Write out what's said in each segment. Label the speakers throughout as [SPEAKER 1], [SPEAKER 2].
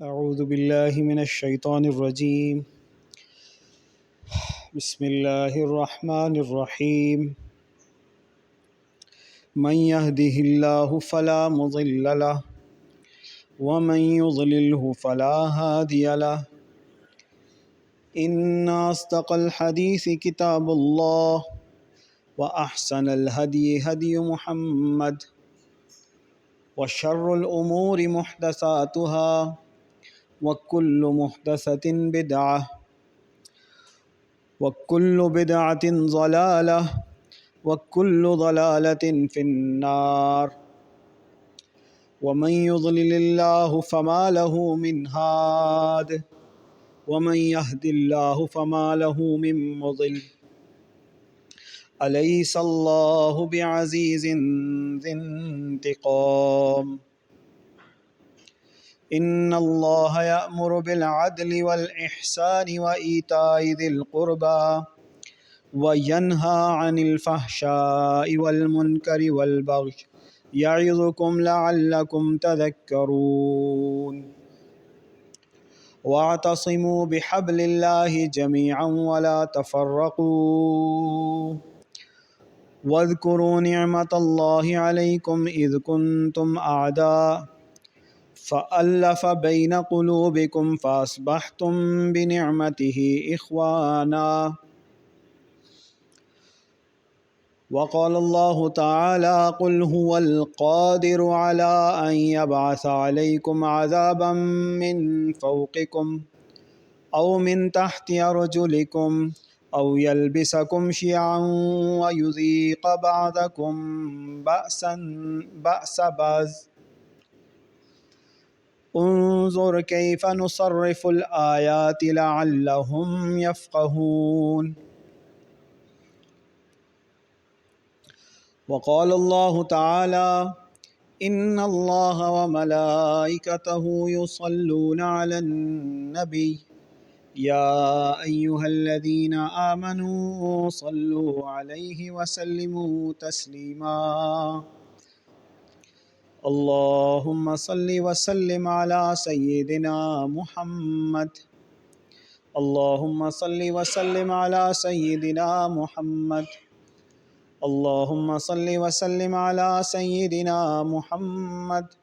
[SPEAKER 1] اعوذ باللہ من الشیطان الرجیم بسم اللہ الرحمن الرحیم من يهده اللہ فلا مضل له ومن يضلله فلا هادی له ان اصدق الحدیث کتاب اللہ واحسن الهدی هدی محمد وشر الامور محدثاتها وكل محدثة بدعة وكل بدعة ضلالة وكل ضلالة في النار ومن يضلل الله فما له من هاد ومن يهد الله فما له من مضل أليس الله بعزيز ذي انتقام ان اللہ یأمر بالعدل والإحسان وإیتاء ذی القربى وینہی عن الفحشاء والمنکر والبغی یعظکم لعلکم تذکرون واعتصموا بحبل اللہ جمیعا ولا تفرقوا واذکروا نعمت اللہ علیکم اذ کنتم اعداء فألف بين قلوبكم فأصبحتم بنعمته إخوانا وقال الله تعالى قل هو القادر على أن يبعث عليكم عذابا من فوقكم أو من تحت أرجلكم أو يلبسكم شيعا ويذيق بعضكم بأس بعض انظر كيف نصرف الآيات لعلهم يفقهون وقال الله تعالى إن الله وملائكته يصلون على النبي يا أيها الذين آمنوا صلوا عليه وسلموا تسليما اللهم صل وسلم على سيدنا محمد اللهم صل وسلم على سيدنا محمد اللهم صل وسلم على سيدنا محمد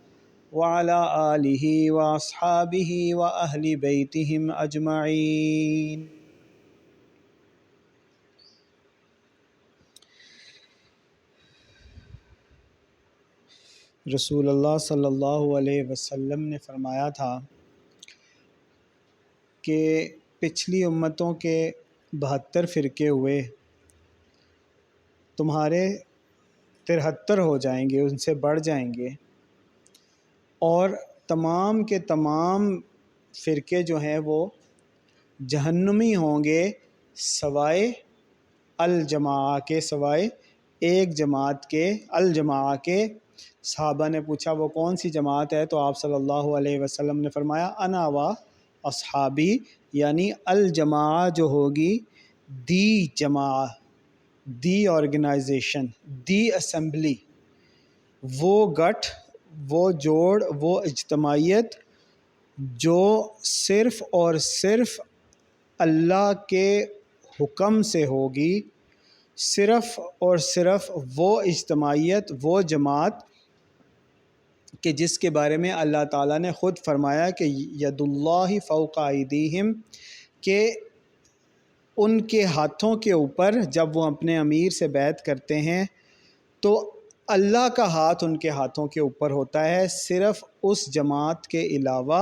[SPEAKER 1] وعلى آله وأصحابه وأهل بيتهم أجمعين رسول اللہ صلی اللہ علیہ وسلم نے فرمایا تھا کہ پچھلی امتوں کے 72 فرقے ہوئے، تمہارے 73 ہو جائیں گے، ان سے بڑھ جائیں گے، اور تمام کے تمام فرقے جو ہیں وہ جہنمی ہوں گے سوائے الجماعہ کے، سوائے ایک جماعت کے، الجماعہ کے۔ صحابہ نے پوچھا وہ کون سی جماعت ہے؟ تو آپ صلی اللہ علیہ وسلم نے فرمایا انا و اصحابی، یعنی الجماعہ جو ہوگی، دی جماعہ، دی آرگنائزیشن، دی اسمبلی، وہ گٹھ، وہ جوڑ، وہ اجتماعیت جو صرف اور صرف اللہ کے حکم سے ہوگی، صرف اور صرف وہ اجتماعیت، وہ جماعت کہ جس کے بارے میں اللہ تعالیٰ نے خود فرمایا کہ ید اللہ فوق ایدیہم، کہ ان کے ہاتھوں کے اوپر جب وہ اپنے امیر سے بیعت کرتے ہیں تو اللہ کا ہاتھ ان کے ہاتھوں کے اوپر ہوتا ہے، صرف اس جماعت کے علاوہ،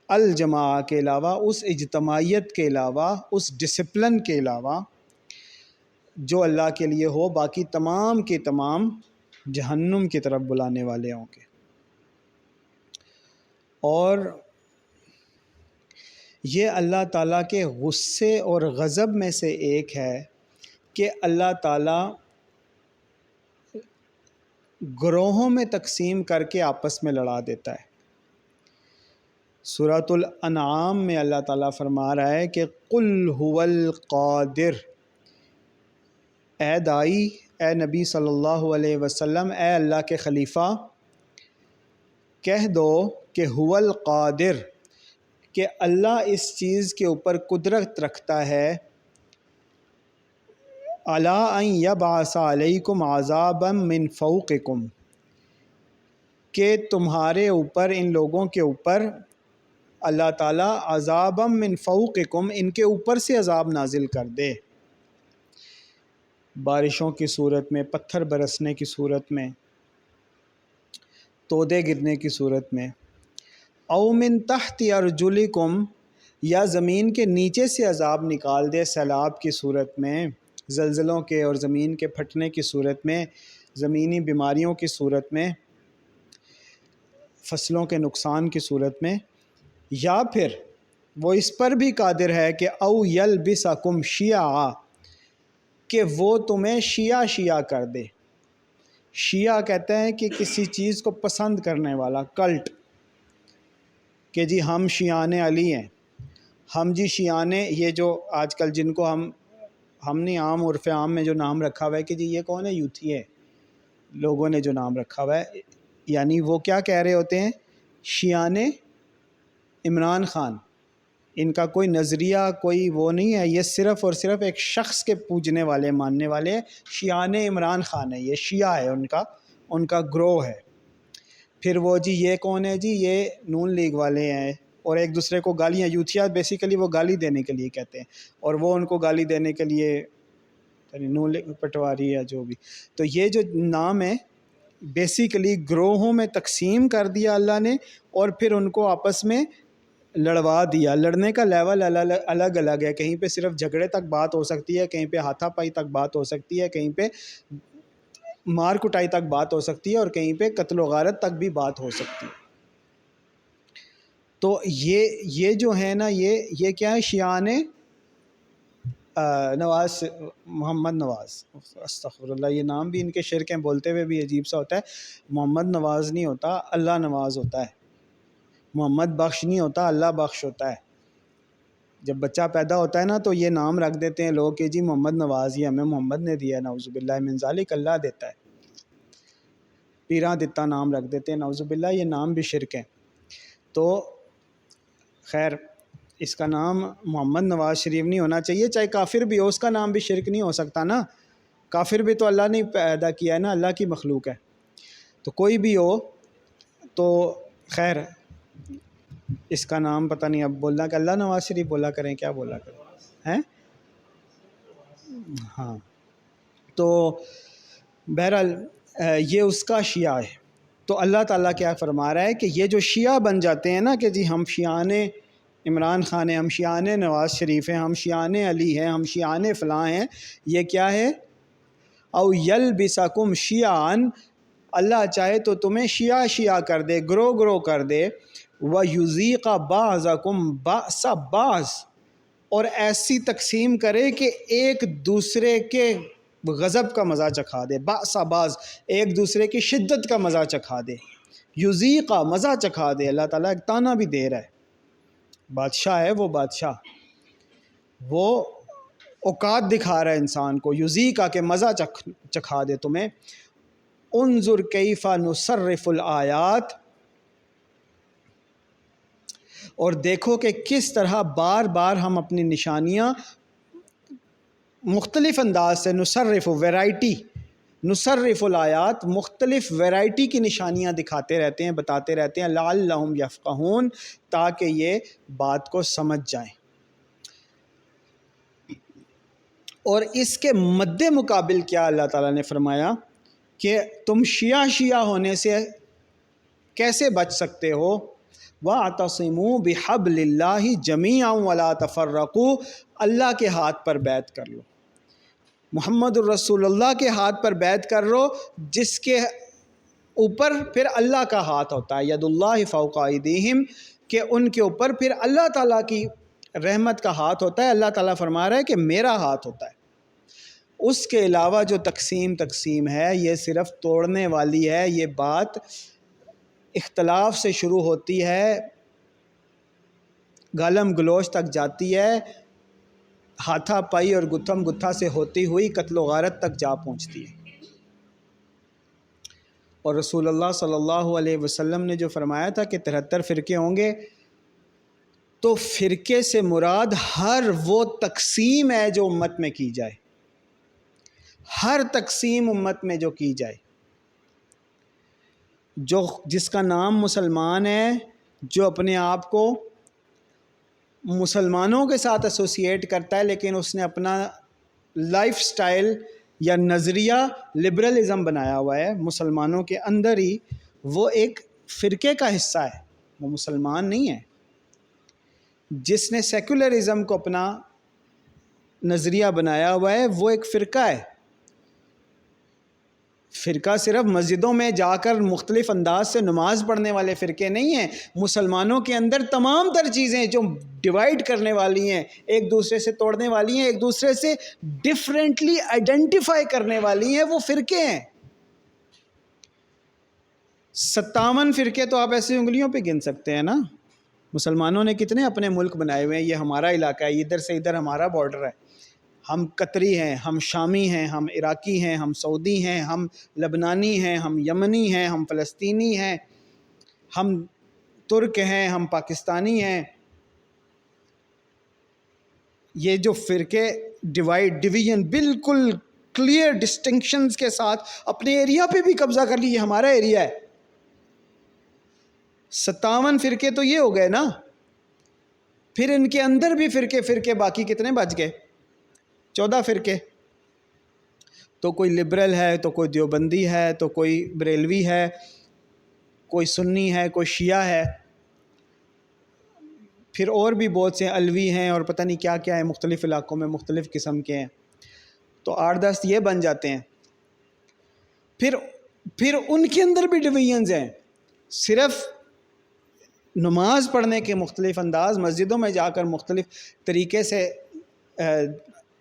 [SPEAKER 1] الجماعہ کے علاوہ، اس اجتماعیت کے علاوہ، اس ڈسپلن کے علاوہ جو اللہ کے لیے ہو، باقی تمام کے تمام جہنم کی طرف بلانے والے ہوں گے۔ اور یہ اللہ تعالیٰ کے غصے اور غضب میں سے ایک ہے کہ اللہ تعالیٰ گروہوں میں تقسیم کر کے آپس میں لڑا دیتا ہے۔ سورۃ الانعام میں اللہ تعالیٰ فرما رہا ہے کہ قل هو القادر، اے دائی، اے نبی صلی اللہ علیہ وسلم، اے اللہ کے خلیفہ، کہہ دو کہ هو القادر، کہ اللہ اس چیز کے اوپر قدرت رکھتا ہے، علی ان یبعث علیکم عذابا من فوقکم، کہ تمہارے اوپر، ان لوگوں کے اوپر اللہ تعالیٰ عذابا من فوقکم، ان کے اوپر سے عذاب نازل کر دے، بارشوں کی صورت میں، پتھر برسنے کی صورت میں، تودے گرنے کی صورت میں، او من تحت ارجلکم، یا زمین کے نیچے سے عذاب نکال دے سیلاب کی صورت میں، زلزلوں کے اور زمین کے پھٹنے کی صورت میں، زمینی بیماریوں کی صورت میں، فصلوں کے نقصان کی صورت میں، یا پھر وہ اس پر بھی قادر ہے کہ او یلبسکم شیعا، کہ وہ تمہیں شیعہ شیعہ کر دے۔ شیعہ کہتے ہیں کہ کسی چیز کو پسند کرنے والا، کلٹ، کہ جی ہم شیعان علی ہیں، ہم جی شیعان، یہ جو آج کل جن کو ہم نے عام عرف عام میں جو نام رکھا ہوا ہے کہ جی یہ کون ہے، یوتھی ہے، لوگوں نے جو نام رکھا ہوا ہے، یعنی وہ کیا کہہ رہے ہوتے ہیں، شیعان عمران خان، ان کا کوئی نظریہ، کوئی وہ نہیں ہے، یہ صرف اور صرف ایک شخص کے پوجنے والے، ماننے والے، شیعان عمران خان ہے، یہ شیعہ ہے، ان کا گروہ ہے۔ پھر وہ جی یہ کون ہے، جی یہ نون لیگ والے ہیں، اور ایک دوسرے کو گالیاں، یوتھیا بیسیکلی وہ گالی دینے کے لیے کہتے ہیں، اور وہ ان کو گالی دینے کے لیے نون لیگ پٹواری ہے جو بھی۔ تو یہ جو نام ہے بیسیکلی گروہوں میں تقسیم کر دیا اللہ نے، اور پھر ان کو آپس میں لڑوا دیا۔ لڑنے کا لیول الگ الگ ہے، کہیں پہ صرف جھگڑے تک بات ہو سکتی ہے، کہیں پہ ہاتھا پائی تک بات ہو سکتی ہے، کہیں پہ مار کٹائی تک بات ہو سکتی ہے، اور کہیں پہ قتل و غارت تک بھی بات ہو سکتی ہے۔ تو یہ جو ہے نا، یہ کیا ہے، شیعان نواز، محمد نواز، استغفر اللہ، یہ نام بھی ان کے شرک ہیں، بولتے ہوئے بھی عجیب سا ہوتا ہے۔ محمد نواز نہیں ہوتا، اللہ نواز ہوتا ہے۔ محمد بخش نہیں ہوتا، اللہ بخش ہوتا ہے۔ جب بچہ پیدا ہوتا ہے نا تو یہ نام رکھ دیتے ہیں لوگ کہ جی محمد نواز، یہ ہمیں محمد نے دیا ہے، نعوذ باللہ من ذالک، اللہ دیتا ہے، پیراں دتا نام رکھ دیتے ہیں، نعوذ باللہ، یہ نام بھی شرک ہے۔ تو خیر، اس کا نام محمد نواز شریف نہیں ہونا چاہیے، چاہے کافر بھی ہو، اس کا نام بھی شرک نہیں ہو سکتا نا، کافر بھی تو اللہ نے پیدا کیا ہے نا، اللہ کی مخلوق ہے۔ تو کوئی بھی ہو تو خیر، اس کا نام پتہ نہیں، اب بولنا کہ اللہ نواز شریف بولا کریں، کیا بولا کریں ہیں، ہاں۔ تو بہرحال یہ اس کا شیعہ ہے۔ تو اللہ تعالیٰ کیا فرما رہا ہے کہ یہ جو شیعہ بن جاتے ہیں نا کہ جی ہم شیعان عمران خان ہیں، ہم شیعان نواز شریف ہیں، ہم شیعان علی ہیں، ہم شیعان فلاں ہیں، یہ کیا ہے، او یلبسکم شیعان، اللہ چاہے تو تمہیں شیعہ شیعہ کر دے، گروہ گروہ کر دے، وَيُذِيقَ بَعْضَكُمْ بَأْسَ بَعْضٍ، اور ایسی تقسیم کرے کہ ایک دوسرے کے غضب کا مزہ چکھا دے، بأس بعض، ایک دوسرے کی شدت کا مزہ چکھا دے، یذیقہ مزہ چکھا دے۔ اللہ تعالیٰ ایک تانا بھی دے رہا ہے، بادشاہ ہے وہ، بادشاہ وہ اوقات دکھا رہا ہے انسان کو، یذیقہ کے مزہ چکھا دے تمہیں۔ انظر کیف نصرف الآیات، اور دیکھو کہ کس طرح بار بار ہم اپنی نشانیاں مختلف انداز سے، نصرف ویرائٹی، نصرف الآیات، مختلف ویرائٹی کی نشانیاں دکھاتے رہتے ہیں، بتاتے رہتے ہیں، لعلہم یفقہون، تاکہ یہ بات کو سمجھ جائیں۔ اور اس کے مد مقابل کیا اللہ تعالیٰ نے فرمایا کہ تم شیعہ شیعہ ہونے سے کیسے بچ سکتے ہو، وَاعْتَصِمُوا بِحَبْلِ اللَّهِ جَمِيعًا وَلَا تَفَرَّقُوا، اللہ کے ہاتھ پر بیعت کر لو، محمد الرسول اللہ کے ہاتھ پر بیعت کر لو، جس کے اوپر پھر اللہ کا ہاتھ ہوتا ہے، ید اللہ فوق ایدیہم، کہ ان کے اوپر پھر اللہ تعالیٰ کی رحمت کا ہاتھ ہوتا ہے۔ اللہ تعالیٰ فرما رہا ہے کہ میرا ہاتھ ہوتا ہے۔ اس کے علاوہ جو تقسیم ہے یہ صرف توڑنے والی ہے، یہ بات اختلاف سے شروع ہوتی ہے، گالم گلوچ تک جاتی ہے، ہاتھا پائی اور گتھم گتھا سے ہوتی ہوئی قتل و غارت تک جا پہنچتی ہے۔ اور رسول اللہ صلی اللہ علیہ وسلم نے جو فرمایا تھا کہ 73 فرقے ہوں گے، تو فرقے سے مراد ہر وہ تقسیم ہے جو امت میں کی جائے، ہر تقسیم امت میں جو کی جائے، جس کا نام مسلمان ہے، جو اپنے آپ کو مسلمانوں کے ساتھ ایسوسیٹ کرتا ہے، لیکن اس نے اپنا لائف سٹائل یا نظریہ لبرلزم بنایا ہوا ہے مسلمانوں کے اندر ہی، وہ ایک فرقے کا حصہ ہے، وہ مسلمان نہیں ہے۔ جس نے سیکولرزم کو اپنا نظریہ بنایا ہوا ہے وہ ایک فرقہ ہے۔ فرقہ صرف مسجدوں میں جا کر مختلف انداز سے نماز پڑھنے والے فرقے نہیں ہیں، مسلمانوں کے اندر تمام تر چیزیں جو ڈیوائیڈ کرنے والی ہیں، ایک دوسرے سے توڑنے والی ہیں، ایک دوسرے سے ڈیفرنٹلی آئیڈینٹیفائی کرنے والی ہیں، وہ فرقے ہیں۔ 57 فرقے تو آپ ایسی انگلیوں پہ گن سکتے ہیں نا۔ مسلمانوں نے کتنے اپنے ملک بنائے ہوئے ہیں، یہ ہمارا علاقہ ہے، ادھر سے ادھر ہمارا بارڈر ہے، ہم قطری ہیں، ہم شامی ہیں، ہم عراقی ہیں، ہم سعودی ہیں، ہم لبنانی ہیں، ہم یمنی ہیں، ہم فلسطینی ہیں، ہم ترک ہیں، ہم پاکستانی ہیں۔ یہ جو فرقے ڈویژن بالکل کلیئر ڈسٹنکشنز کے ساتھ اپنے ایریا پہ بھی قبضہ کر لی، یہ ہمارا ایریا ہے۔ 57 فرقے تو یہ ہو گئے نا، پھر ان کے اندر بھی فرقے باقی کتنے بچ گئے؟ 14 فرقے۔ تو کوئی لبرل ہے، تو کوئی دیوبندی ہے، تو کوئی بریلوی ہے، کوئی سنی ہے، کوئی شیعہ ہے، پھر اور بھی بہت سے علوی ہیں اور پتہ نہیں کیا کیا ہے، مختلف علاقوں میں مختلف قسم کے ہیں، تو 8-10 یہ بن جاتے ہیں۔ پھر ان کے اندر بھی ڈویژنز ہیں، صرف نماز پڑھنے کے مختلف انداز، مسجدوں میں جا کر مختلف طریقے سے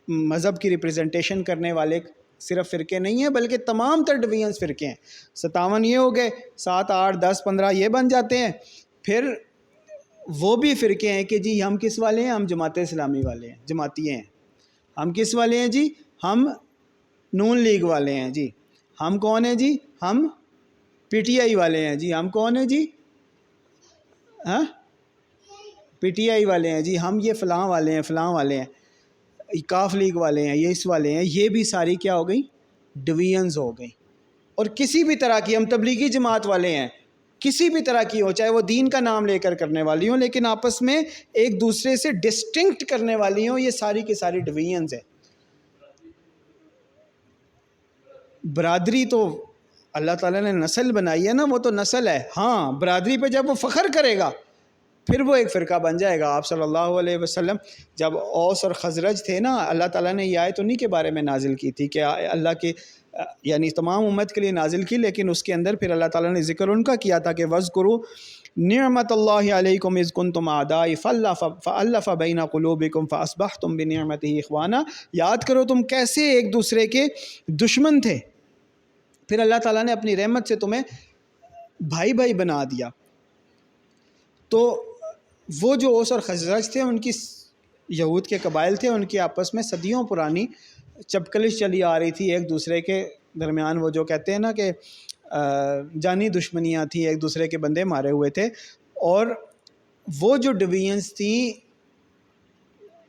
[SPEAKER 1] مذہب کی ریپریزنٹیشن کرنے والے صرف فرقے نہیں ہیں، بلکہ تمام تر ڈویژنز فرقے ہیں۔ 57 یہ ہو گئے، 7، 8، 10، 15 یہ بن جاتے ہیں۔ پھر وہ بھی فرقے ہیں کہ جی ہم کس والے ہیں؟ ہم جماعت اسلامی والے ہیں، جماعتیے ہیں۔ ہم کس والے ہیں جی؟ ہم نون لیگ والے ہیں جی۔ ہم کون ہیں جی؟ ہم پی ٹی آئی والے ہیں جی۔ ہم کون ہیں جی؟ ہاں، پی ٹی آئی والے ہیں جی۔ ہم یہ فلاں والے ہیں، فلاں والے ہیں، کاف لیگ والے ہیں، یہ اس والے ہیں۔ یہ بھی ساری کیا ہو گئی؟ ڈویژنز ہو گئی۔ اور کسی بھی طرح کی، ہم تبلیغی جماعت والے ہیں، کسی بھی طرح کی ہو، چاہے وہ دین کا نام لے کر کرنے والی ہوں، لیکن آپس میں ایک دوسرے سے ڈسٹنکٹ کرنے والی ہوں، یہ ساری کی ساری ڈویژنز ہیں۔ برادری تو اللہ تعالیٰ نے نسل بنائی ہے نا، وہ تو نسل ہے۔ ہاں، برادری پہ جب وہ فخر کرے گا پھر وہ ایک فرقہ بن جائے گا۔ آپ صلی اللہ علیہ وسلم جب اوس اور خزرج تھے نا، اللہ تعالیٰ نے یہ آیت انہی کے بارے میں نازل کی تھی کہ اللہ کے یعنی تمام امت کے لیے نازل کی، لیکن اس کے اندر پھر اللہ تعالیٰ نے ذکر ان کا کیا تھا کہ وَاذْكُرُوا نِعْمَةَ اللَّهِ عَلَيْكُمْ إِذْ كُنْتُمْ أَعْدَاءً فَأَلَّفَ بَيْنَ قُلُوبِكُمْ فَأَصْبَحْتُمْ بِنِعْمَتِهِ إِخْوَانًا۔ یاد کرو تم کیسے ایک دوسرے کے دشمن تھے، پھر اللہ تعالیٰ نے اپنی رحمت سے تمہیں بھائی بھائی بنا دیا۔ تو وہ جو اوس اور خزرج تھے، ان کی یہود کے قبائل تھے، ان کی آپس میں صدیوں پرانی چپکلش چلی آ رہی تھی ایک دوسرے کے درمیان۔ وہ جو کہتے ہیں نا کہ جانی دشمنیاں تھیں، ایک دوسرے کے بندے مارے ہوئے تھے، اور وہ جو ڈویژنز تھیں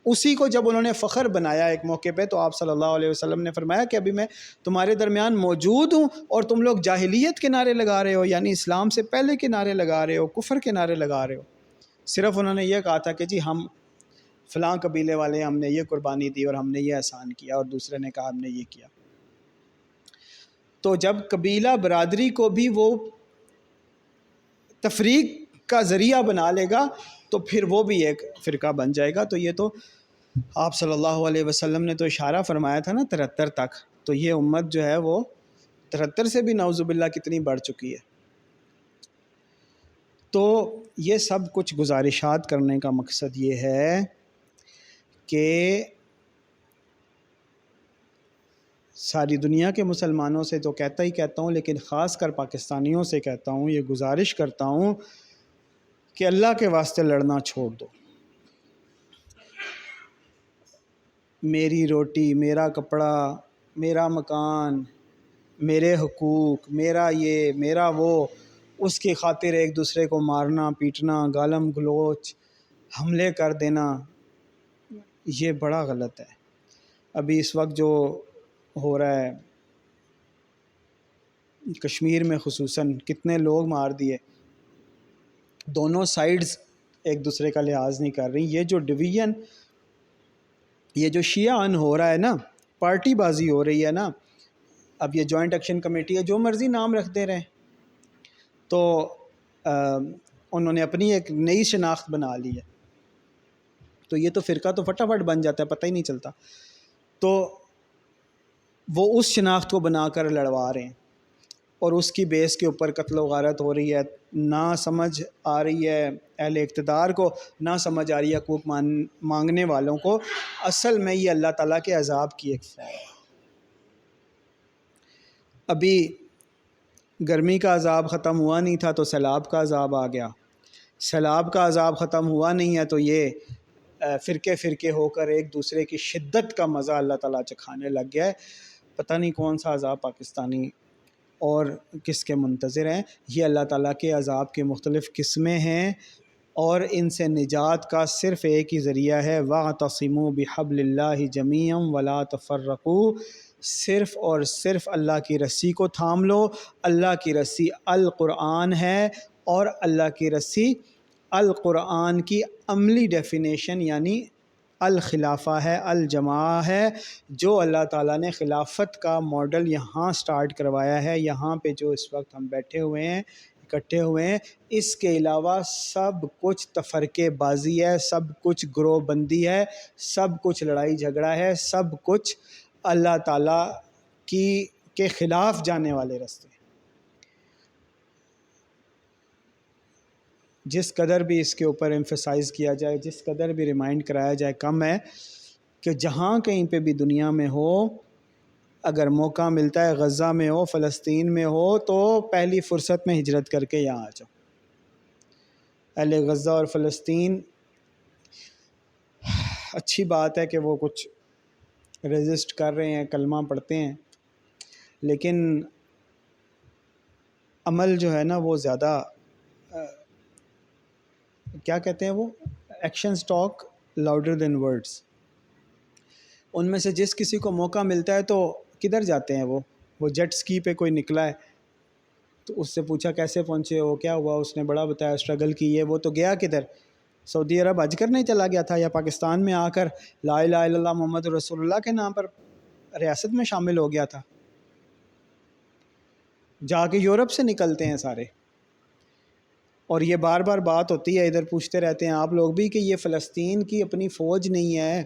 [SPEAKER 1] اسی کو جب انہوں نے فخر بنایا ایک موقع پہ، تو آپ صلی اللہ علیہ وسلم نے فرمایا کہ ابھی میں تمہارے درمیان موجود ہوں اور تم لوگ جاہلیت کے نعرے لگا رہے ہو، یعنی اسلام سے پہلے کے نعرے لگا رہے ہو، کفر کے نعرے لگا رہے ہو۔ صرف انہوں نے یہ کہا تھا کہ جی ہم فلاں قبیلے والے، ہم نے یہ قربانی دی اور ہم نے یہ احسان کیا، اور دوسرے نے کہا ہم نے یہ کیا۔ تو جب قبیلہ برادری کو بھی وہ تفریق کا ذریعہ بنا لے گا تو پھر وہ بھی ایک فرقہ بن جائے گا۔ تو یہ تو آپ صلی اللہ علیہ وسلم نے تو اشارہ فرمایا تھا نا 73 تک، تو یہ امت جو ہے وہ 73 سے بھی نعوذ باللہ کتنی بڑھ چکی ہے۔ تو یہ سب کچھ گزارشات کرنے کا مقصد یہ ہے کہ ساری دنیا کے مسلمانوں سے تو کہتا ہی کہتا ہوں، لیکن خاص کر پاکستانیوں سے کہتا ہوں، یہ گزارش کرتا ہوں کہ اللہ کے واسطے لڑنا چھوڑ دو۔ میری روٹی، میرا کپڑا، میرا مکان، میرے حقوق، میرا یہ میرا وہ، اس کی خاطر ایک دوسرے کو مارنا پیٹنا، گالم گلوچ، حملے کر دینا، یہ بڑا غلط ہے۔ ابھی اس وقت جو ہو رہا ہے کشمیر میں خصوصاً، کتنے لوگ مار دیے، دونوں سائیڈز ایک دوسرے کا لحاظ نہیں کر رہی۔ یہ جو ڈویژن، یہ جو شیعہ ان ہو رہا ہے نا، پارٹی بازی ہو رہی ہے نا، اب یہ جوائنٹ ایکشن کمیٹی ہے، جو مرضی نام رکھتے رہیں، تو انہوں نے اپنی ایک نئی شناخت بنا لی ہے، تو یہ تو فرقہ تو فٹافٹ بن جاتا ہے، پتہ ہی نہیں چلتا۔ تو وہ اس شناخت کو بنا کر لڑوا رہے ہیں، اور اس کی بیس کے اوپر قتل و غارت ہو رہی ہے۔ نہ سمجھ آ رہی ہے اہل اقتدار کو، نہ سمجھ آ رہی ہے حقوق مانگنے والوں کو، اصل میں یہ اللہ تعالیٰ کے عذاب کی ایک فارم ہے۔ ابھی گرمی کا عذاب ختم ہوا نہیں تھا تو سیلاب کا عذاب آ گیا، سیلاب کا عذاب ختم ہوا نہیں ہے تو یہ فرقے فرقے ہو کر ایک دوسرے کی شدت کا مزہ اللہ تعالیٰ چکھانے لگ گیا ہے۔ پتہ نہیں کون سا عذاب پاکستانی اور کس کے منتظر ہیں۔ یہ اللہ تعالیٰ کے عذاب کی مختلف قسمیں ہیں، اور ان سے نجات کا صرف ایک ہی ذریعہ ہے، وَاعْتَصِمُوا بِحَبْلِ اللَّهِ جَمِيعًا وَلَا تَفَرَّقُوا، صرف اور صرف اللہ کی رسی کو تھام لو۔ اللہ کی رسی القرآن ہے، اور اللہ کی رسی القرآن کی عملی ڈیفینیشن یعنی الخلافہ ہے، الجماع ہے، جو اللہ تعالیٰ نے خلافت کا ماڈل یہاں سٹارٹ کروایا ہے، یہاں پہ جو اس وقت ہم بیٹھے ہوئے ہیں، اکٹھے ہوئے ہیں۔ اس کے علاوہ سب کچھ تفرقے بازی ہے، سب کچھ گروہ بندی ہے، سب کچھ لڑائی جھگڑا ہے، سب کچھ اللہ تعالیٰ کے خلاف جانے والے راستے۔ جس قدر بھی اس کے اوپر ایمفسائز کیا جائے، جس قدر بھی ریمائنڈ کرایا جائے، کم ہے کہ جہاں کہیں پہ بھی دنیا میں ہو، اگر موقع ملتا ہے، غزہ میں ہو، فلسطین میں ہو، تو پہلی فرصت میں ہجرت کر کے یہاں آ جاؤ۔ اہل غزہ اور فلسطین، اچھی بات ہے کہ وہ کچھ ریزسٹ کر رہے ہیں، کلمہ پڑھتے ہیں، لیکن عمل جو ہے نا وہ زیادہ کیا کہتے ہیں، وہ actions talk louder than words. ان میں سے جس کسی کو موقع ملتا ہے تو کدھر جاتے ہیں، وہ جیٹ سکی پہ کوئی نکلا ہے تو اس سے پوچھا کیسے پہنچے ہو، کیا ہوا، اس نے بڑا بتایا، اسٹرگل کی ہے، وہ تو گیا کدھر، سعودی عرب حج کرنے چلا گیا تھا، یا پاکستان میں آ کر لا الہ الا اللہ محمد رسول اللہ کے نام پر ریاست میں شامل ہو گیا تھا۔ جا کے یورپ سے نکلتے ہیں سارے، اور یہ بار بار بات ہوتی ہے، ادھر پوچھتے رہتے ہیں آپ لوگ بھی کہ یہ فلسطین کی اپنی فوج نہیں ہے،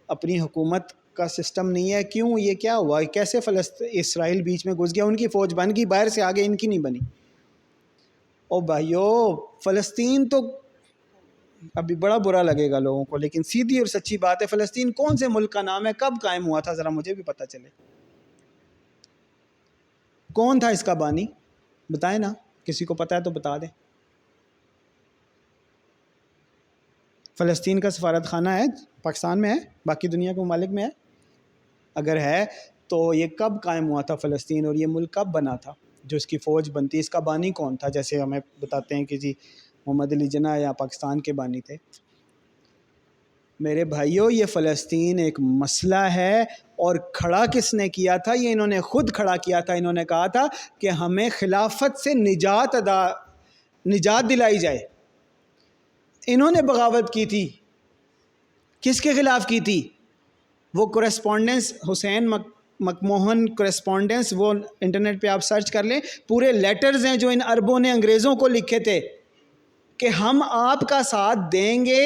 [SPEAKER 1] اپنی حکومت کا سسٹم نہیں ہے، کیوں، یہ کیا ہوا، کیسے اسرائیل بیچ میں گھس گیا، ان کی فوج بن گئی باہر سے، آگے ان کی نہیں بنی۔ او بھائیو، فلسطین تو ابھی بڑا برا لگے گا لوگوں کو، لیکن سیدھی اور سچی بات ہے، فلسطین کون سے ملک کا نام ہے، کب قائم ہوا تھا، ذرا مجھے بھی پتہ چلے، کون تھا اس کا بانی، بتائیں نا، کسی کو پتہ ہے تو بتا دیں۔ فلسطین کا سفارت خانہ ہے پاکستان میں ہے، باقی دنیا کے ممالک میں ہے، اگر ہے تو یہ کب قائم ہوا تھا فلسطین، اور یہ ملک کب بنا تھا جو اس کی فوج بنتی، اس کا بانی کون تھا، جیسے ہمیں بتاتے ہیں کہ جی محمد علی جناح یا پاکستان کے بانی تھے۔ میرے بھائیوں، یہ فلسطین ایک مسئلہ ہے، اور کھڑا کس نے کیا تھا، یہ انہوں نے خود کھڑا کیا تھا، انہوں نے کہا تھا کہ ہمیں خلافت سے نجات دلائی جائے۔ انہوں نے بغاوت کی تھی، کس کے خلاف کی تھی، وہ کورسپونڈنس حسین مکموہن کورسپونڈنس، وہ انٹرنیٹ پہ آپ سرچ کر لیں، پورے لیٹرز ہیں جو ان عربوں نے انگریزوں کو لکھے تھے کہ ہم آپ کا ساتھ دیں گے،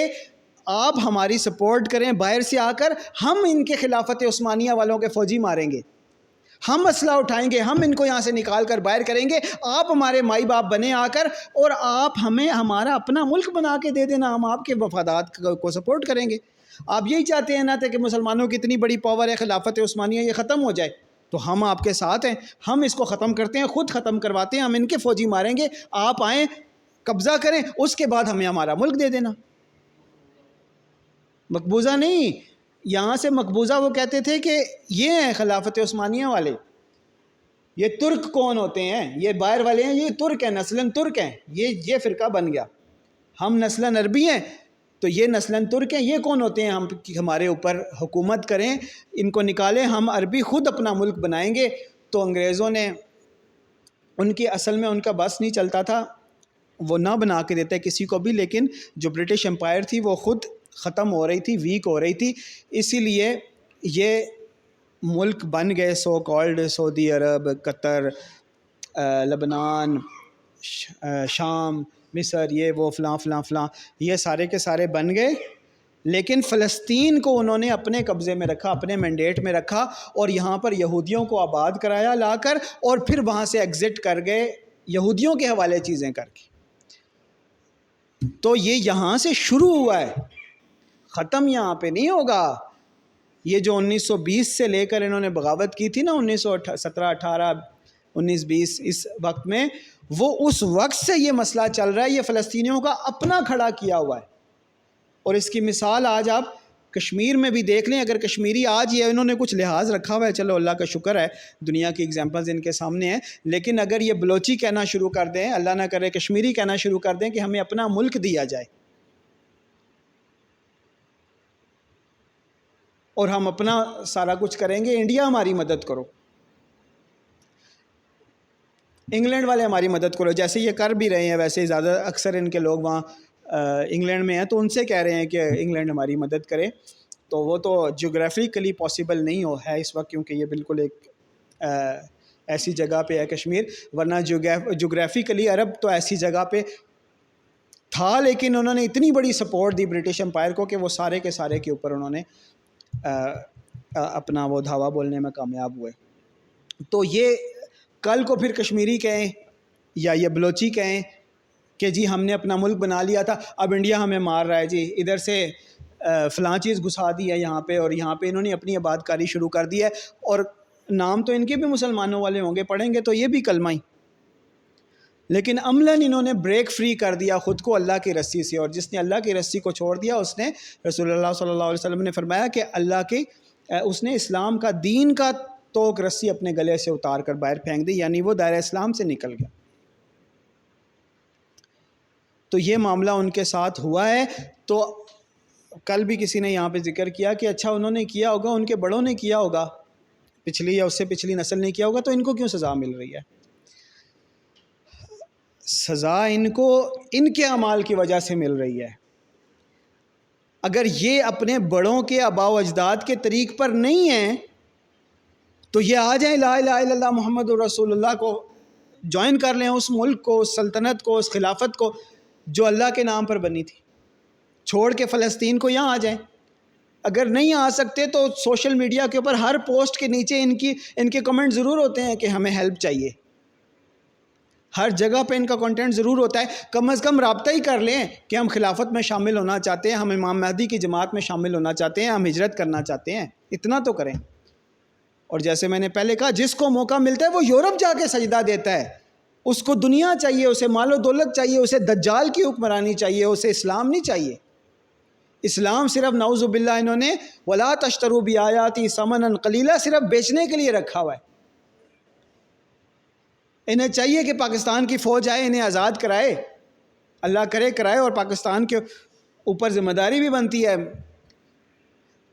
[SPEAKER 1] آپ ہماری سپورٹ کریں، باہر سے آ کر ہم ان کے خلافت عثمانیہ والوں کے فوجی ماریں گے، ہم اسلحہ اٹھائیں گے، ہم ان کو یہاں سے نکال کر باہر کریں گے، آپ ہمارے مائی باپ بنے آ کر، اور آپ ہمیں ہمارا اپنا ملک بنا کے دے دینا، ہم آپ کے مفادات کو سپورٹ کریں گے۔ آپ یہی چاہتے ہیں نا کہ مسلمانوں کی اتنی بڑی پاور ہے، خلافت عثمانیہ یہ ختم ہو جائے، تو ہم آپ کے ساتھ ہیں، ہم اس کو ختم کرتے ہیں، خود ختم کرواتے ہیں، ہم ان کے فوجی ماریں گے، آپ آئیں، قبضہ کریں، اس کے بعد ہمیں ہمارا ملک دے دینا۔ مقبوضہ نہیں، یہاں سے مقبوضہ وہ کہتے تھے کہ یہ ہیں خلافت عثمانیہ والے، یہ ترک کون ہوتے ہیں؟ یہ باہر والے ہیں، یہ ترک ہیں، نسلاً ترک ہیں، یہ فرقہ بن گیا. ہم نسلاً عربی ہیں تو یہ نسلاً ترک ہیں. یہ کون ہوتے ہیں ہم ہمارے اوپر حکومت کریں؟ ان کو نکالیں، ہم عربی خود اپنا ملک بنائیں گے. تو انگریزوں نے ان کی اصل میں ان کا بس نہیں چلتا تھا، وہ نہ بنا کے دیتے کسی کو بھی، لیکن جو برٹش امپائر تھی وہ خود ختم ہو رہی تھی، ویک ہو رہی تھی، اسی لیے یہ ملک بن گئے سو کالڈ سعودی عرب، قطر، لبنان، شام، مصر، یہ وہ فلاں فلاں فلاں، یہ سارے کے سارے بن گئے. لیکن فلسطین کو انہوں نے اپنے قبضے میں رکھا، اپنے مینڈیٹ میں رکھا، اور یہاں پر یہودیوں کو آباد کرایا لا کر، اور پھر وہاں سے ایگزٹ کر گئے یہودیوں کے حوالے چیزیں کر کے. تو یہ یہاں سے شروع ہوا ہے، ختم یہاں پہ نہیں ہوگا. یہ جو 1920 سے لے کر انہوں نے بغاوت کی تھی نا، 1917، 18، 19، 20، اس وقت میں، وہ اس وقت سے یہ مسئلہ چل رہا ہے. یہ فلسطینیوں کا اپنا کھڑا کیا ہوا ہے. اور اس کی مثال آج آپ کشمیر میں بھی دیکھ لیں. اگر کشمیری آج یہ انہوں نے کچھ لحاظ رکھا ہوا ہے، چلو اللہ کا شکر ہے، دنیا کی ایگزامپلز ان کے سامنے ہیں. لیکن اگر یہ بلوچی کہنا شروع کر دیں، اللہ نہ کرے کشمیری کہنا شروع کر دیں کہ ہمیں اپنا ملک دیا جائے اور ہم اپنا سارا کچھ کریں گے، انڈیا ہماری مدد کرو، انگلینڈ والے ہماری مدد کرو، جیسے یہ کر بھی رہے ہیں. ویسے زیادہ اکثر ان کے لوگ وہاں انگلینڈ میں ہیں تو ان سے کہہ رہے ہیں کہ انگلینڈ ہماری مدد کرے. تو وہ تو جغرافیکلی پاسبل نہیں ہے اس وقت، کیونکہ یہ بالکل ایک ایسی جگہ پہ ہے کشمیر. ورنہ جغرافیکلی عرب تو ایسی جگہ پہ تھا، لیکن انہوں نے اتنی بڑی سپورٹ دی برٹش امپائر کو کہ وہ سارے کے سارے کے اوپر انہوں نے اپنا وہ دھاوا بولنے میں کامیاب ہوئے. تو یہ کل کو پھر کشمیری کہیں یا یہ بلوچی کہیں کہ جی ہم نے اپنا ملک بنا لیا تھا، اب انڈیا ہمیں مار رہا ہے، جی ادھر سے فلاں چیز گھسا دی ہے یہاں پہ، اور یہاں پہ انہوں نے اپنی آباد کاری شروع کر دی ہے. اور نام تو ان کے بھی مسلمانوں والے ہوں گے، پڑھیں گے تو یہ بھی کلمہ ہی، لیکن عملاً انہوں نے بریک فری کر دیا خود کو اللہ کی رسی سے. اور جس نے اللہ کی رسی کو چھوڑ دیا، اس نے، رسول اللہ صلی اللہ علیہ وسلم نے فرمایا کہ اس نے اسلام کا دین کا توک رسی اپنے گلے سے اتار کر باہر پھینک دی، یعنی وہ دائرہ اسلام سے نکل گیا. تو یہ معاملہ ان کے ساتھ ہوا ہے. تو کل بھی کسی نے یہاں پہ ذکر کیا کہ اچھا انہوں نے کیا ہوگا، ان کے بڑوں نے کیا ہوگا، پچھلی یا اس سے پچھلی نسل نے کیا ہوگا، تو ان کو کیوں سزا مل رہی ہے؟ سزا ان کو ان کے اعمال کی وجہ سے مل رہی ہے. اگر یہ اپنے بڑوں کے آباء و اجداد کے طریق پر نہیں ہیں تو یہ آ جائیں لا الہ الا اللہ محمد رسول اللہ کو جوائن کر لیں، اس ملک کو، اس سلطنت کو، اس خلافت کو جو اللہ کے نام پر بنی تھی، چھوڑ کے فلسطین کو یہاں آ جائیں. اگر نہیں آ سکتے تو سوشل میڈیا کے اوپر ہر پوسٹ کے نیچے ان کے کمنٹ ضرور ہوتے ہیں کہ ہمیں ہیلپ چاہیے. ہر جگہ پہ ان کا کنٹینٹ ضرور ہوتا ہے. کم از کم رابطہ ہی کر لیں کہ ہم خلافت میں شامل ہونا چاہتے ہیں، ہم امام مہدی کی جماعت میں شامل ہونا چاہتے ہیں، ہم ہجرت کرنا چاہتے ہیں، اتنا تو کریں. اور جیسے میں نے پہلے کہا، جس کو موقع ملتا ہے وہ یورپ جا کے سجدہ دیتا ہے. اس کو دنیا چاہیے، اسے مال و دولت چاہیے، اسے دجال کی حکمرانی چاہیے، اسے اسلام نہیں چاہیے. اسلام صرف نعوذ باللہ انہوں نے وَلَا تَشْتَرُوا بِآيَاتِي ثَمَنًا قَلِيلًا صرف بیچنے کے لیے رکھا ہوا ہے. انہیں چاہیے کہ پاکستان کی فوج آئے، انہیں آزاد کرائے، اللہ کرے کرائے. اور پاکستان کے اوپر ذمہ داری بھی بنتی ہے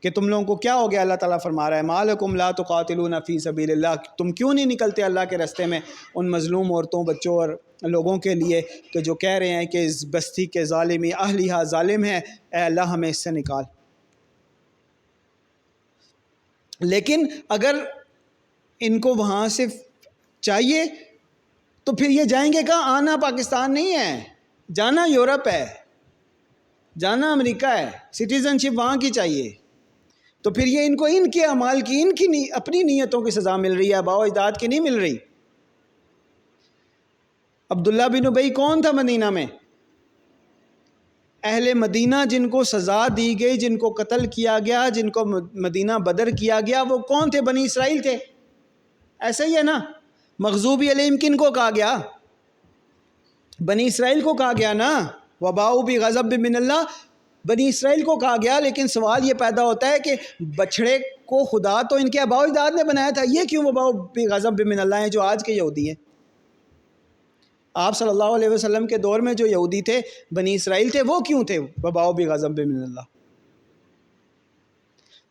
[SPEAKER 1] کہ تم لوگوں کو کیا ہو گیا. اللہ تعالیٰ فرما رہا ہے مَا لَكُمْ لَا تُقَاتِلُونَ فِي سَبِيلِ اللَّهِ، تم کیوں نہیں نکلتے اللہ کے راستے میں ان مظلوم عورتوں، بچوں اور لوگوں کے لیے کہ جو کہہ رہے ہیں کہ اس بستی کے ظالمی اہلیہ ظالم ہیں، اے اللہ ہمیں اس سے نکال. لیکن اگر ان کو وہاں سے چاہیے تو پھر یہ جائیں گے کہاں؟ آنا پاکستان نہیں ہے، جانا یورپ ہے، جانا امریکہ ہے، سٹیزن شپ وہاں کی چاہیے. تو پھر یہ ان کو ان کے اعمال کی، ان کی اپنی نیتوں کی سزا مل رہی ہے، آباء و اجداد کی نہیں مل رہی. عبداللہ بن ابی کون تھا مدینہ میں؟ اہل مدینہ جن کو سزا دی گئی، جن کو قتل کیا گیا، جن کو مدینہ بدر کیا گیا، وہ کون تھے؟ بنی اسرائیل تھے. ایسا ہی ہے نا. مغضوبی علیہم کن کو کہا گیا؟ بنی اسرائیل کو کہا گیا نا. وباؤ بغضب من اللہ، بنی اسرائیل کو کہا گیا. لیکن سوال یہ پیدا ہوتا ہے کہ بچڑے کو خدا تو ان کے آباء و اجداد نے بنایا تھا، یہ کیوں وباء بغضب من اللہ ہیں جو آج کے یہودی ہیں؟ آپ صلی اللہ علیہ وسلم کے دور میں جو یہودی تھے، بنی اسرائیل تھے، وہ کیوں تھے وباء بغضب من اللہ؟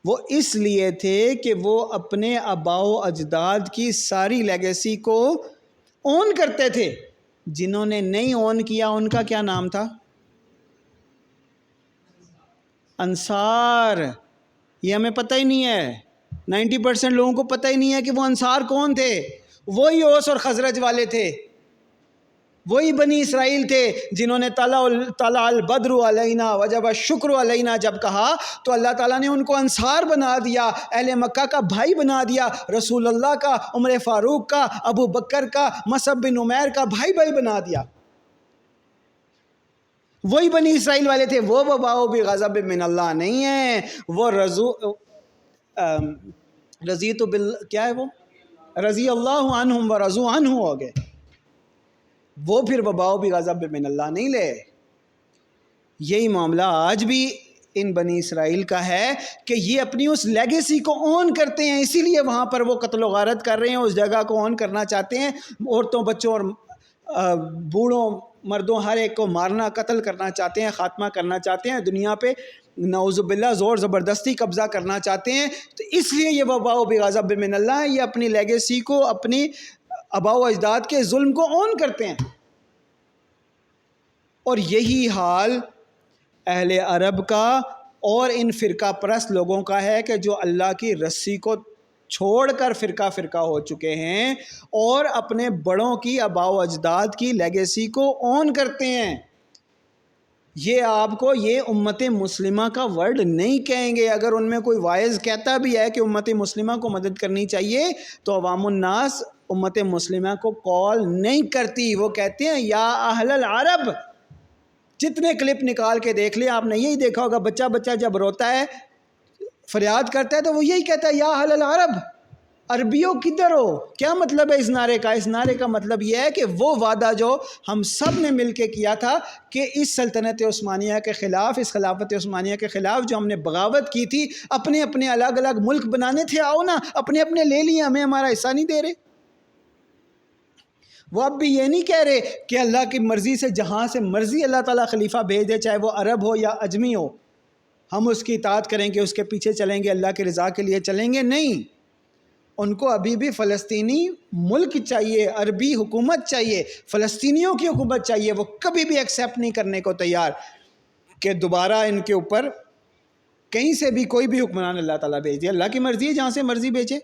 [SPEAKER 1] وہ اس لیے تھے کہ وہ اپنے آباء و اجداد کی ساری لیگیسی کو اون کرتے تھے۔ جنہوں نے نہیں اون کیا ان کا کیا نام تھا؟ انصار۔ یہ ہمیں پتہ ہی نہیں ہے، 90% لوگوں کو پتہ ہی نہیں ہے کہ وہ انصار کون تھے۔ وہی اوس اور خزرج والے تھے، وہی بنی اسرائیل تھے جنہوں نے طلع البدر علینا وجب الشکر علینا جب کہا تو اللہ تعالیٰ نے ان کو انصار بنا دیا، اہل مکہ کا بھائی بنا دیا، رسول اللہ کا، عمر فاروق کا، ابو بکر کا، مصعب بن عمیر کا بھائی بنا دیا۔ وہی بنی اسرائیل والے تھے، وہ وباء بغضب من اللہ نہیں ہیں، وہ رضیت کیا ہے، وہ رضی اللہ عنہم ورضوا عنہ ہو گئے، وہ پھر وباء بغضب من اللہ نہیں لے۔ یہی معاملہ آج بھی ان بنی اسرائیل کا ہے کہ یہ اپنی اس لیگیسی کو اون کرتے ہیں، اسی لیے وہاں پر وہ قتل و غارت کر رہے ہیں، اس جگہ کو اون کرنا چاہتے ہیں، عورتوں بچوں اور بوڑھوں مردوں ہر ایک کو مارنا، قتل کرنا چاہتے ہیں، خاتمہ کرنا چاہتے ہیں، دنیا پہ نعوذ باللہ زور زبردستی قبضہ کرنا چاہتے ہیں۔ تو اس لیے یہ وباء بغضب من اللہ ہے، یہ اپنی لیگیسی کو، اپنی آباء و اجداد کے ظلم کو اون کرتے ہیں۔ اور یہی حال اہل عرب کا اور ان فرقہ پرست لوگوں کا ہے کہ جو اللہ کی رسی کو چھوڑ کر فرقہ فرقہ ہو چکے ہیں اور اپنے بڑوں کی آباء و اجداد کی لیگیسی کو اون کرتے ہیں۔ یہ آپ کو یہ امت مسلمہ کا ورڈ نہیں کہیں گے۔ اگر ان میں کوئی وائز کہتا بھی ہے کہ امت مسلمہ کو مدد کرنی چاہیے تو عوام الناس امت مسلمہ کو کال نہیں کرتی، وہ کہتے ہیں یا اہل العرب۔ جتنے کلپ نکال کے دیکھ لیں، آپ نے یہی دیکھا ہوگا، بچہ جب روتا ہے فریاد کرتا ہے تو وہ یہی کہتا ہے یا اہل العرب، عربیوں کدھر ہو؟ کیا مطلب ہے اس نعرے کا؟ اس نعرے کا مطلب یہ ہے کہ وہ وعدہ جو ہم سب نے مل کے کیا تھا کہ اس سلطنت عثمانیہ کے خلاف، اس خلافت عثمانیہ کے خلاف جو ہم نے بغاوت کی تھی، اپنے اپنے الگ الگ ملک بنانے تھے، آؤ نا اپنے اپنے لے لیے، ہمیں ہمارا حصہ نہیں دے رہے۔ وہ اب بھی یہ نہیں کہہ رہے کہ اللہ کی مرضی سے جہاں سے مرضی اللہ تعالیٰ خلیفہ بھیج دے، چاہے وہ عرب ہو یا اجمی ہو، ہم اس کی اطاعت کریں گے، اس کے پیچھے چلیں گے، اللہ کی رضا کے لیے چلیں گے۔ نہیں، ان کو ابھی بھی فلسطینی ملک چاہیے، عربی حکومت چاہیے، فلسطینیوں کی حکومت چاہیے۔ وہ کبھی بھی ایکسیپٹ نہیں کرنے کو تیار کہ دوبارہ ان کے اوپر کہیں سے بھی کوئی بھی حکمران اللہ تعالیٰ بھیج دے۔ اللہ کی مرضی ہے، جہاں سے مرضی بھیجے۔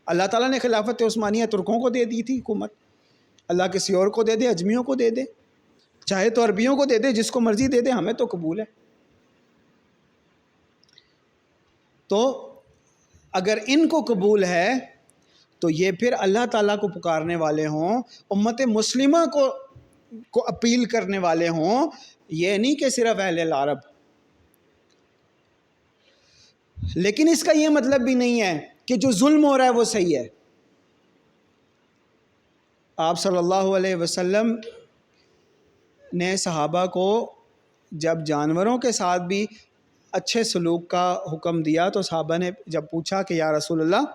[SPEAKER 1] اللہ تعالیٰ نے خلافت عثمانیہ ترکوں کو دے دی تھی حکومت، اللہ کسی اور کو دے دے، اجمیوں کو دے دے، چاہے تو عربیوں کو دے دے، جس کو مرضی دے دے، ہمیں تو قبول ہے۔ تو اگر ان کو قبول ہے تو یہ پھر اللہ تعالیٰ کو پکارنے والے ہوں، امت مسلمہ کو اپیل کرنے والے ہوں، یہ نہیں کہ صرف اہل العرب۔ لیکن اس کا یہ مطلب بھی نہیں ہے کہ جو ظلم ہو رہا ہے وہ صحیح ہے۔ آپ صلی اللہ علیہ وسلم نے صحابہ کو جب جانوروں کے ساتھ بھی اچھے سلوک کا حکم دیا تو صحابہ نے جب پوچھا کہ یا رسول اللہ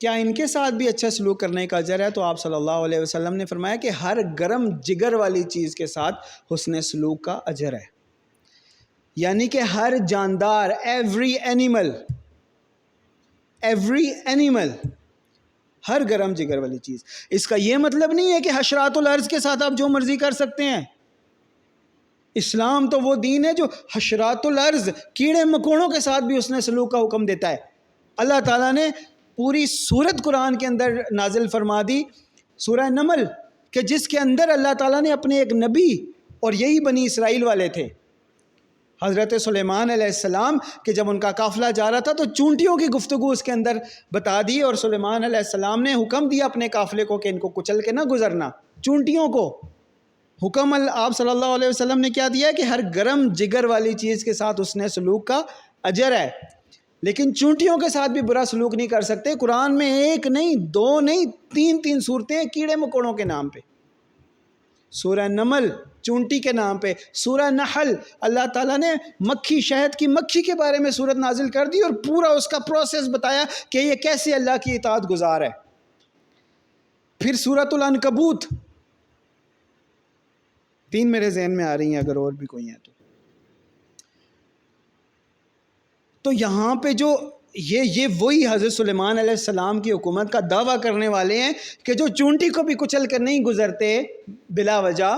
[SPEAKER 1] کیا ان کے ساتھ بھی اچھا سلوک کرنے کا اجر ہے، تو آپ صلی اللہ علیہ وسلم نے فرمایا کہ ہر گرم جگر والی چیز کے ساتھ حسن سلوک کا اجر ہے۔ یعنی کہ ہر جاندار، ایوری اینیمل، ہر گرم جگر والی چیز۔ اس کا یہ مطلب نہیں ہے کہ حشرات الارض کے ساتھ آپ جو مرضی کر سکتے ہیں۔ اسلام تو وہ دین ہے جو حشرات الارض، کیڑے مکوڑوں کے ساتھ بھی حسن سلوک کا حکم دیتا ہے۔ اللہ تعالیٰ نے پوری سورت قرآن کے اندر نازل فرما دی، سورہ نمل، کہ جس کے اندر اللہ تعالیٰ نے اپنے ایک نبی، اور یہی بنی اسرائیل والے تھے، حضرت سلیمان علیہ السلام، کہ جب ان کا قافلہ جا رہا تھا تو چونٹیوں کی گفتگو اس کے اندر بتا دی، اور سلیمان علیہ السلام نے حکم دیا اپنے قافلے کو کہ ان کو کچل کے نہ گزرنا، چونٹیوں کو حکم آپ صلی اللہ علیہ وسلم نے کیا دیا کہ ہر گرم جگر والی چیز کے ساتھ حسن سلوک کا اجر ہے، لیکن چونٹیوں کے ساتھ بھی برا سلوک نہیں کر سکتے۔ قرآن میں ایک نہیں، دو نہیں، تین صورتیں کیڑے مکوڑوں کے نام پہ۔ سورہ نمل چونٹی کے نام پہ، سورہ نحل اللہ تعالیٰ نے مکھی، شہد کی مکھی کے بارے میں صورت نازل کر دی اور پورا اس کا پروسیس بتایا کہ یہ کیسے اللہ کی اطاعت گزار ہے۔ پھر سورۃ العنکبوت، 3 میرے ذہن میں آ رہی ہیں، اگر اور بھی کوئی ہیں تو یہاں پہ جو یہ وہی حضرت سلیمان علیہ السلام کی حکومت کا دعویٰ کرنے والے ہیں کہ جو چونٹی کو بھی کچل کر نہیں گزرتے بلا وجہ،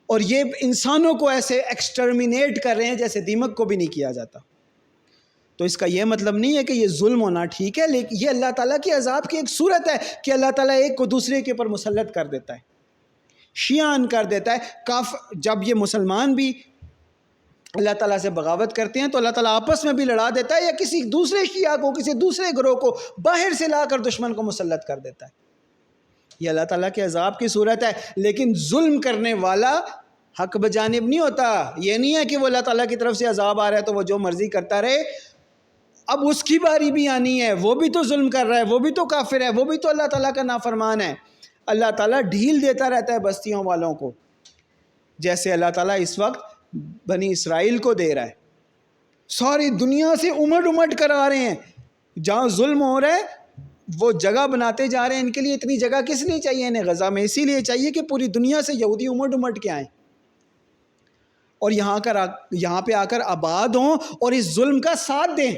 [SPEAKER 1] اور یہ انسانوں کو ایسے ایکسٹرمینیٹ کر رہے ہیں جیسے دیمک کو بھی نہیں کیا جاتا۔ تو اس کا یہ مطلب نہیں ہے کہ یہ ظلم ہونا ٹھیک ہے، لیکن یہ اللہ تعالیٰ کی عذاب کی ایک صورت ہے کہ اللہ تعالیٰ ایک کو دوسرے کے اوپر مسلط کر دیتا ہے، شیعان کر دیتا ہے۔ جب یہ مسلمان بھی اللہ تعالیٰ سے بغاوت کرتے ہیں تو اللہ تعالیٰ آپس میں بھی لڑا دیتا ہے، یا کسی دوسرے شیعہ کو، کسی دوسرے گروہ کو باہر سے لا کر دشمن کو مسلط کر دیتا ہے۔ یہ اللہ تعالیٰ کے عذاب کی صورت ہے، لیکن ظلم کرنے والا حق بجانب نہیں ہوتا۔ یہ نہیں ہے کہ وہ اللہ تعالیٰ کی طرف سے عذاب آ رہا ہے تو وہ جو مرضی کرتا رہے، اب اس کی باری بھی آنی ہے، وہ بھی تو ظلم کر رہا ہے، وہ بھی تو کافر ہے، وہ بھی تو اللہ تعالیٰ کا نافرمان ہے۔ اللہ تعالیٰ ڈھیل دیتا رہتا ہے بستیوں والوں کو، جیسے اللہ تعالیٰ اس وقت بنی اسرائیل کو دے رہا ہے۔ ساری دنیا سے امٹ کر آ رہے ہیں، جہاں ظلم ہو رہا ہے وہ جگہ بناتے جا رہے ہیں۔ ان کے لیے اتنی جگہ کس لیے چاہیے انہیں غزہ میں؟ اسی لیے چاہیے کہ پوری دنیا سے یہودی امٹ کے آئیں اور یہاں پہ آ کر آباد ہوں اور اس ظلم کا ساتھ دیں۔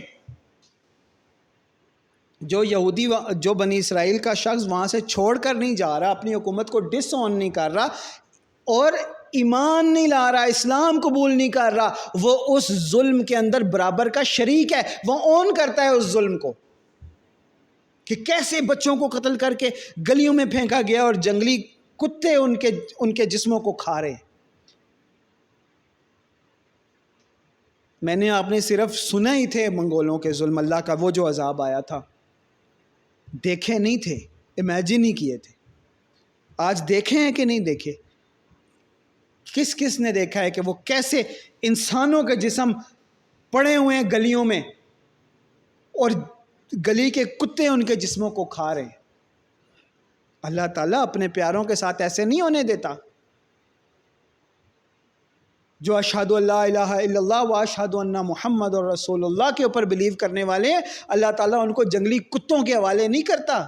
[SPEAKER 1] جو بنی اسرائیل کا شخص وہاں سے چھوڑ کر نہیں جا رہا، اپنی حکومت کو ڈس آن نہیں کر رہا اور ایمان نہیں لا رہا، اسلام قبول نہیں کر رہا، وہ اس ظلم کے اندر برابر کا شریک ہے، وہ اون کرتا ہے اس ظلم کو کہ کیسے بچوں کو قتل کر کے گلیوں میں پھینکا گیا اور جنگلی کتے ان کے جسموں کو کھا رہے ہیں۔ میں نے آپ نے صرف سنا ہی تھے منگولوں کے ظلم، اللہ کا وہ جو عذاب آیا تھا، دیکھے نہیں تھے، امیجن ہی کیے تھے۔ آج دیکھے ہیں کہ نہیں دیکھے؟ کس نے دیکھا ہے کہ وہ کیسے انسانوں کے جسم پڑے ہوئے ہیں گلیوں میں اور گلی کے کتے ان کے جسموں کو کھا رہے ہیں؟ اللہ تعالیٰ اپنے پیاروں کے ساتھ ایسے نہیں ہونے دیتا۔ جو اشہد ان لا الہ الا اللہ و اشہد ان محمد رسول اللہ کے اوپر بلیو کرنے والے ہیں، اللہ تعالیٰ ان کو جنگلی کتوں کے حوالے نہیں کرتا۔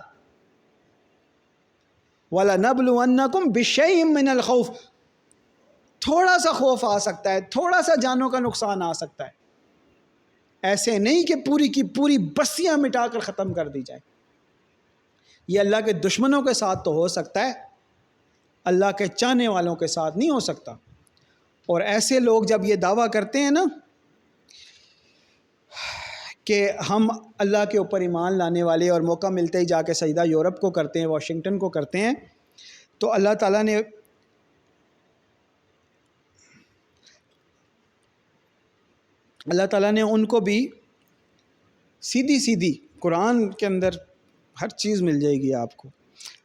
[SPEAKER 1] وَلَنَبْلُوَنَّكُمْ بِشَيْءٍ مِّنَ الْخَوْفِ، تھوڑا سا خوف آ سکتا ہے، تھوڑا سا جانوں کا نقصان آ سکتا ہے، ایسے نہیں کہ پوری کی پوری بستیاں مٹا کر ختم کر دی جائے۔ یہ اللہ کے دشمنوں کے ساتھ تو ہو سکتا ہے، اللہ کے چاہنے والوں کے ساتھ نہیں ہو سکتا۔ اور ایسے لوگ جب یہ دعویٰ کرتے ہیں نا کہ ہم اللہ کے اوپر ایمان لانے والے، اور موقع ملتے ہی جا کے سجدہ یورپ کو کرتے ہیں، واشنگٹن کو کرتے ہیں، تو اللہ تعالیٰ نے ان کو بھی سیدھی قرآن کے اندر ہر چیز مل جائے گی آپ کو،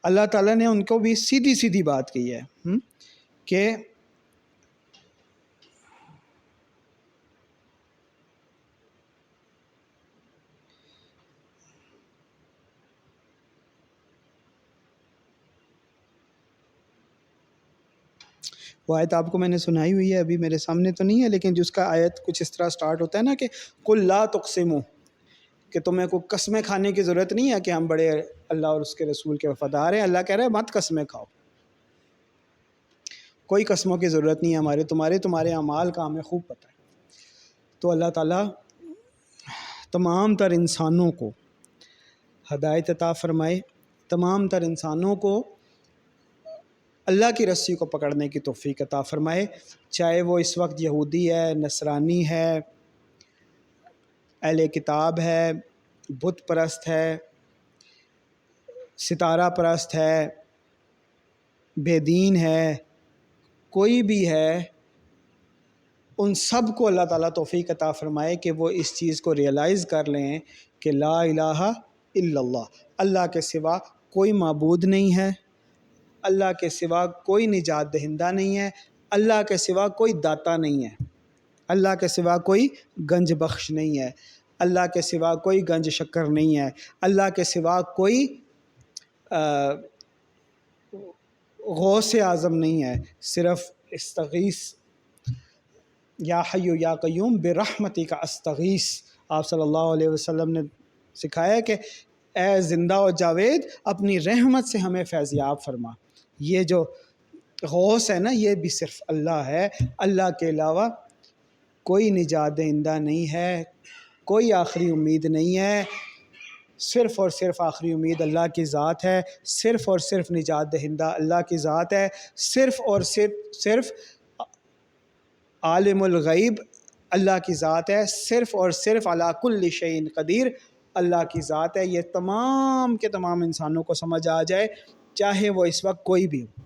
[SPEAKER 1] اللہ تعالیٰ نے ان کو بھی سیدھی بات کی ہے کہ وہ آیت آپ کو میں نے سنائی ہوئی ہے، ابھی میرے سامنے تو نہیں ہے، لیکن جس کا آیت کچھ اس طرح سٹارٹ ہوتا ہے نا کہ قُل لَا تُقْسِمُوا، کہ تمہیں کوئی قسمیں کھانے کی ضرورت نہیں ہے کہ ہم بڑے اللہ اور اس کے رسول کے وفادار ہیں۔ اللہ کہہ رہا ہے مت قسمیں کھاؤ، کوئی قسموں کی ضرورت نہیں ہے، تمہارے اعمال کا ہمیں خوب پتہ ہے۔ تو اللہ تعالیٰ تمام تر انسانوں کو ہدایت عطا فرمائے، تمام تر انسانوں کو اللہ کی رسی کو پکڑنے کی توفیق عطا فرمائے، چاہے وہ اس وقت یہودی ہے، نصرانی ہے، اہل کتاب ہے، بت پرست ہے، ستارہ پرست ہے، بے دین ہے، کوئی بھی ہے، ان سب کو اللہ تعالیٰ توفیق عطا فرمائے کہ وہ اس چیز کو ریئلائز کر لیں کہ لا الہ الا اللہ، اللہ کے سوا کوئی معبود نہیں ہے، اللہ کے سوا کوئی نجات دہندہ نہیں ہے، اللہ کے سوا کوئی داتا نہیں ہے، اللہ کے سوا کوئی گنج بخش نہیں ہے، اللہ کے سوا کوئی گنج شکر نہیں ہے، اللہ کے سوا کوئی غوث اعظم نہیں ہے، صرف استغیث یا حی یا قیوم برحمتک استغیث، آپ صلی اللہ علیہ وسلم نے سکھایا کہ اے زندہ و جاوید اپنی رحمت سے ہمیں فیضیاب فرما۔ یہ جو غوث ہے نا، یہ بھی صرف اللہ ہے، اللہ کے علاوہ کوئی نجات دہندہ نہیں ہے، کوئی آخری امید نہیں ہے، صرف اور صرف آخری امید اللہ کی ذات ہے، صرف اور صرف نجات دہندہ اللہ کی ذات ہے، صرف اور صرف عالم الغیب اللہ کی ذات ہے، صرف اور صرف علی کل شیء قدیر اللہ کی ذات ہے۔ یہ تمام کے تمام انسانوں کو سمجھ آ جائے، چاہے وہ اس وقت کوئی بھی ہو،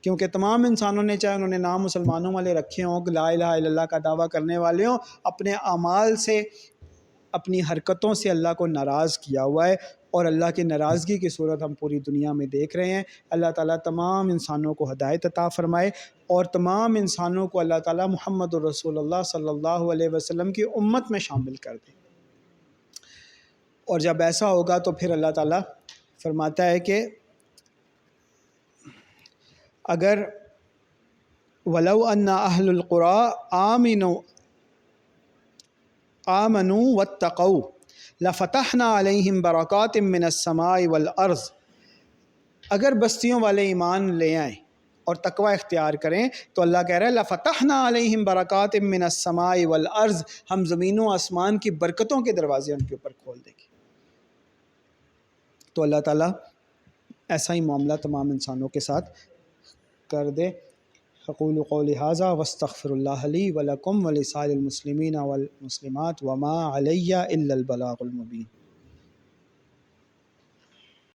[SPEAKER 1] کیونکہ تمام انسانوں نے، چاہے انہوں نے نام مسلمانوں والے رکھے ہوں، لا الہ الا اللہ کا دعویٰ کرنے والے ہوں، اپنے اعمال سے، اپنی حرکتوں سے اللہ کو ناراض کیا ہوا ہے، اور اللہ کی ناراضگی کی صورت ہم پوری دنیا میں دیکھ رہے ہیں۔ اللہ تعالیٰ تمام انسانوں کو ہدایت عطا فرمائے، اور تمام انسانوں کو اللہ تعالیٰ محمد الرسول اللہ صلی اللہ علیہ وسلم کی امت میں شامل کر دے۔ اور جب ایسا ہوگا تو پھر اللہ تعالیٰ فرماتا ہے کہ اگر وَلَوْ أَنَّ أَهْلُ الْقُرَىٰ آمَنُوا وَاتَّقَوْا لَفَتَحْنَا عَلَيْهِمْ بَرَكَاتٍ مِّنَ السَّمَاءِ وَالْأَرْضِ، اگر بستیوں والے ایمان لے آئیں اور تقوی اختیار کریں تو اللہ کہہ رہا ہے لَفَتَحْنَا عَلَيْهِمْ بَرَكَاتٍ مِّنَ السَّمَاءِ وَالْأَرْضِ، ہم زمین و آسمان کی برکتوں کے دروازے ان کے اوپر کھول دیں گے۔ تو اللہ تعالیٰ ایسا ہی معاملہ تمام انسانوں کے ساتھ کر دے۔ اقول قولی ھذا واستغفر اللہ لی ولکم ولسائر المسلمین والمسلمات وما علی الا البلاغ المبین۔